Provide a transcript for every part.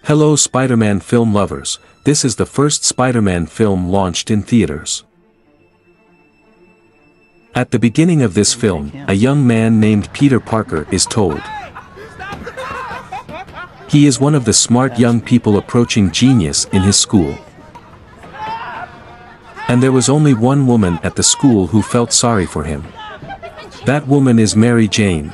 Hello Spider-Man film lovers, this is the first Spider-Man film launched in theaters. At the beginning of this film, a young man named Peter Parker is told. He is one of the smart young people approaching genius in his school. And there was only one woman at the school who felt sorry for him. That woman is Mary Jane.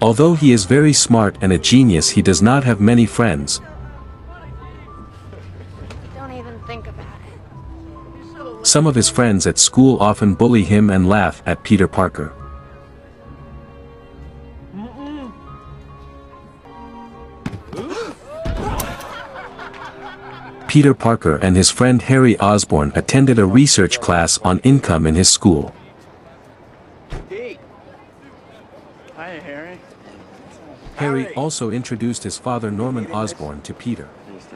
Although he is very smart and a genius, he does not have many friends. Don't even think about it. Some of his friends at school often bully him and laugh at Peter Parker. Peter Parker and his friend Harry Osborn attended a research class on income in his school. Hi, Harry. Harry also introduced his father Norman Osborn to Peter. Thanks,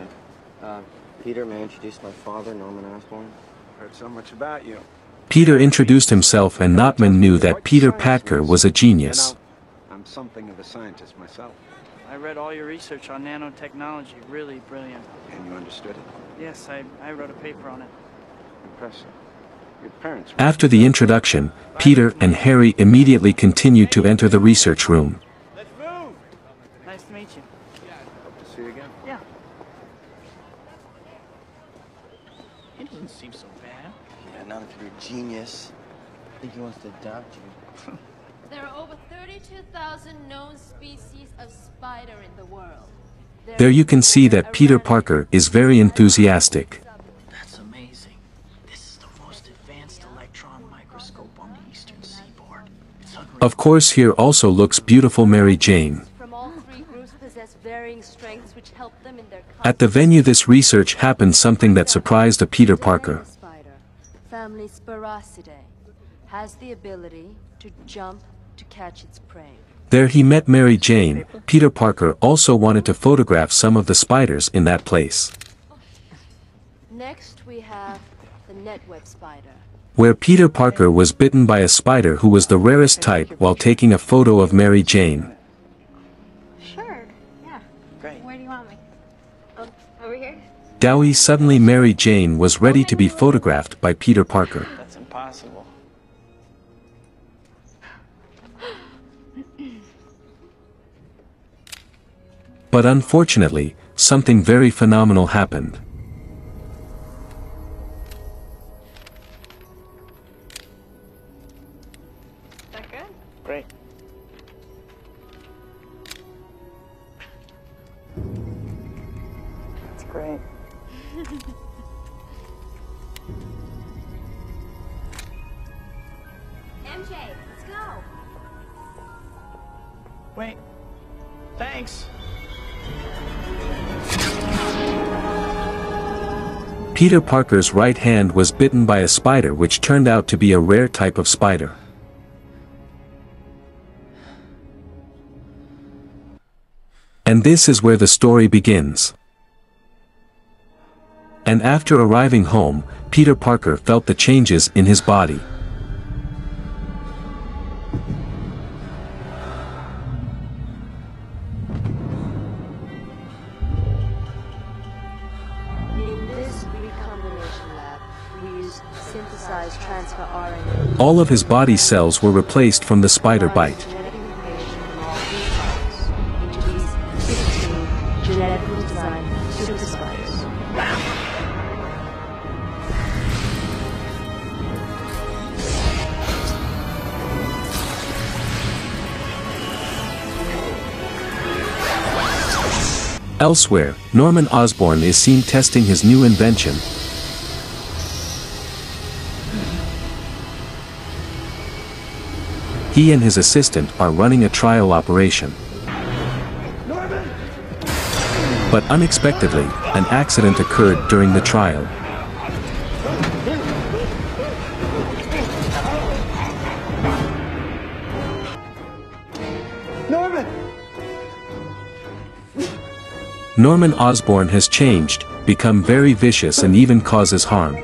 Dad. Peter, may I introduce my father, Norman Osborn? Heard so much about you. Peter introduced himself and Notman knew that Peter Parker was a genius. I'm something of a scientist myself. I read all your research on nanotechnology. Really brilliant. And you understood it? Yes, I wrote a paper on it. Impressive. Your parents... After the introduction, Peter and Harry immediately continued to enter the research room. Let's move! Nice to meet you. Hope to see you again. Yeah. He doesn't seem so bad. Yeah, not if you're a genius. I think he wants to adopt you. There are over 32,000 known species of spider in the world. There you can see that Peter Parker is very enthusiastic. That's amazing. This is the most advanced electron microscope on the eastern seaboard. Of course, here also looks beautiful Mary Jane. From all three groups possess varying strengths which help them in their At the venue this research happened, something that surprised a Peter Parker. Spider, family Spiracidae, has the ability to jump to catch its prey. There he met Mary Jane. Peter Parker also wanted to photograph some of the spiders in that place. Next we have the netweb spider. Where Peter Parker was bitten by a spider who was the rarest type while taking a photo of Mary Jane. Sure, yeah. Great. Where do you want me? Oh, over here? Dowie, suddenly Mary Jane was ready to be photographed by Peter Parker. That's impossible. But unfortunately, something very phenomenal happened. Is that good? Great. That's great. MJ, let's go. Wait. Thanks. Peter Parker's right hand was bitten by a spider, which turned out to be a rare type of spider. And this is where the story begins. And after arriving home, Peter Parker felt the changes in his body. In this recombination lab, we use synthesized transfer RNA. All of his body cells were replaced from the spider bite. Genetic information from all three spiders into these 15 genetically designed super spiders. Elsewhere, Norman Osborn is seen testing his new invention. He and his assistant are running a trial operation. But unexpectedly, an accident occurred during the trial. Norman Osborn has changed, become very vicious and even causes harm.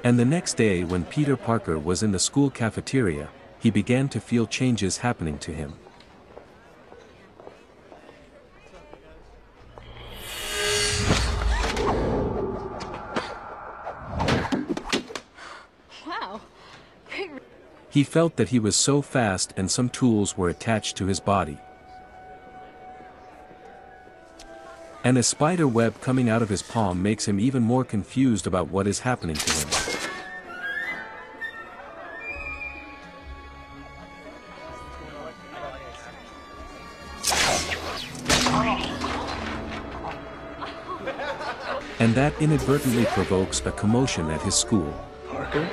And the next day when Peter Parker was in the school cafeteria, he began to feel changes happening to him. Wow. Great. He felt that he was so fast and some tools were attached to his body. And a spider web coming out of his palm makes him even more confused about what is happening to him. And that inadvertently provokes a commotion at his school. Parker?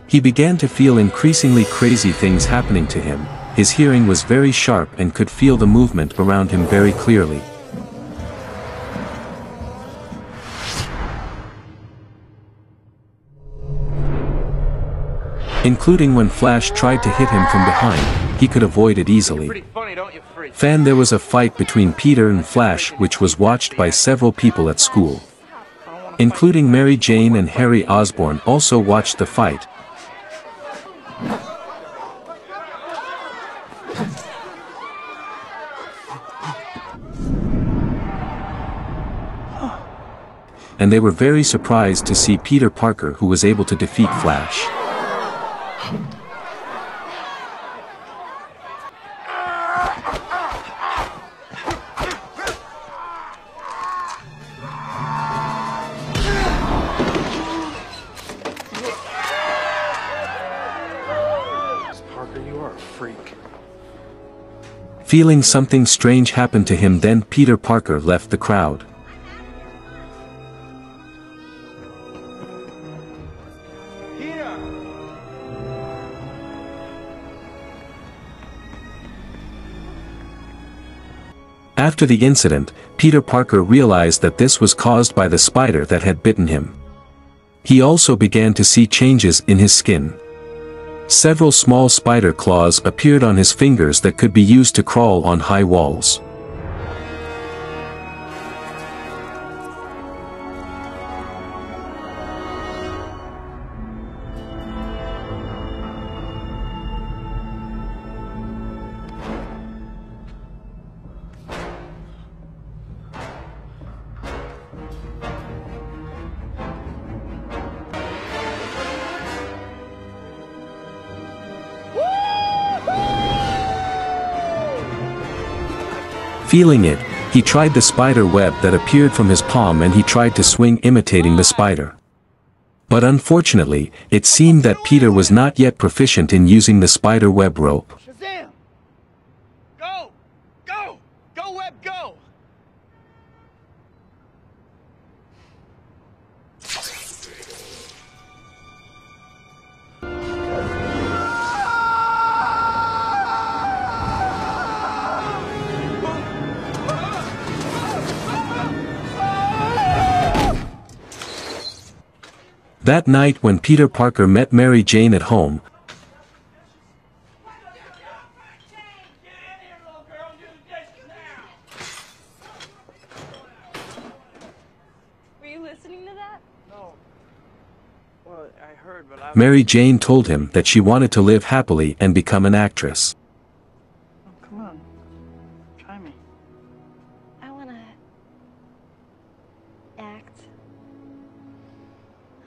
He began to feel increasingly crazy things happening to him. His hearing was very sharp and could feel the movement around him very clearly. Including when Flash tried to hit him from behind, he could avoid it easily. Pretty funny, don't you, freak? There was a fight between Peter and Flash which was watched by several people at school. Including Mary Jane and Harry Osborn also watched the fight. And they were very surprised to see Peter Parker, who was able to defeat Flash. Parker, you are a freak. Feeling something strange happened to him, then Peter Parker left the crowd. After the incident, Peter Parker realized that this was caused by the spider that had bitten him. He also began to see changes in his skin. Several small spider claws appeared on his fingers that could be used to crawl on high walls. Feeling it, he tried the spider web that appeared from his palm and he tried to swing imitating the spider. But unfortunately, it seemed that Peter was not yet proficient in using the spider web rope. Shazam! Go! Go! Go, Web, go! That night when Peter Parker met Mary Jane at home, Were you listening to that? No. Well, I heard, but I... Mary Jane told him that she wanted to live happily and become an actress. Oh, come on. Try me. I wanna act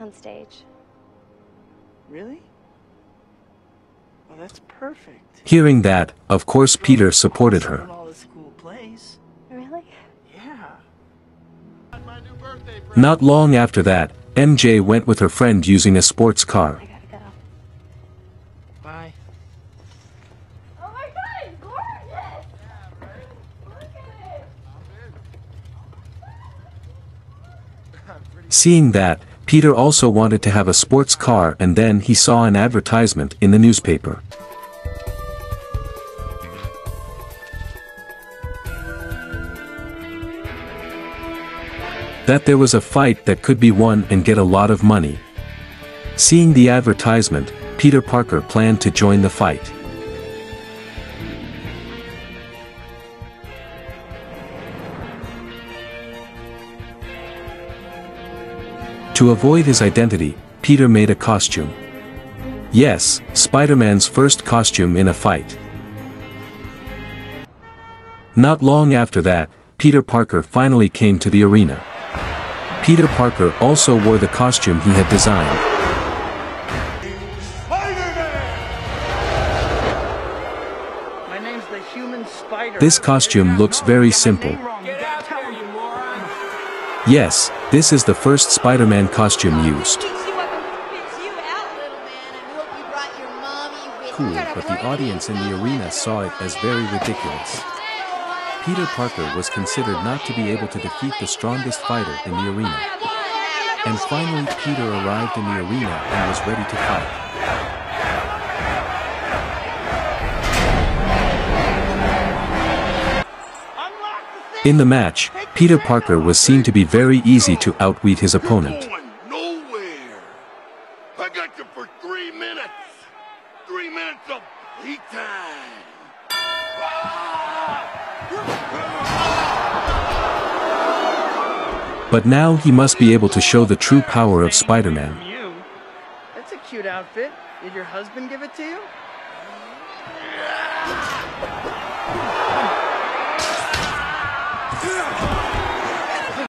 on stage. Really? Well, that's perfect. Hearing that, of course Peter supported her. In all the school plays. Really? Yeah. Not long after that, MJ went with her friend using a sports car. I gotta go. Bye. Oh my god, it's gorgeous! Look at it! Seeing that, Peter also wanted to have a sports car, and then he saw an advertisement in the newspaper. That there was a fight that could be won and get a lot of money. Seeing the advertisement, Peter Parker planned to join the fight. To avoid his identity, Peter made a costume. Yes, Spider-Man's first costume in a fight. Not long after that, Peter Parker finally came to the arena. Peter Parker also wore the costume he had designed. My name's the human spider. This costume looks very simple. Yes, this is the first Spider-Man costume used. Cool, but the audience in the arena saw it as very ridiculous. Peter Parker was considered not to be able to defeat the strongest fighter in the arena. And finally Peter arrived in the arena and was ready to fight. In the match, Peter Parker was seen to be very easy to outwit his opponent. Nowhere. I got you for 3 minutes. 3 minutes of heat time. But now he must be able to show the true power of Spider-Man. That's a cute outfit. Did your husband give it to you?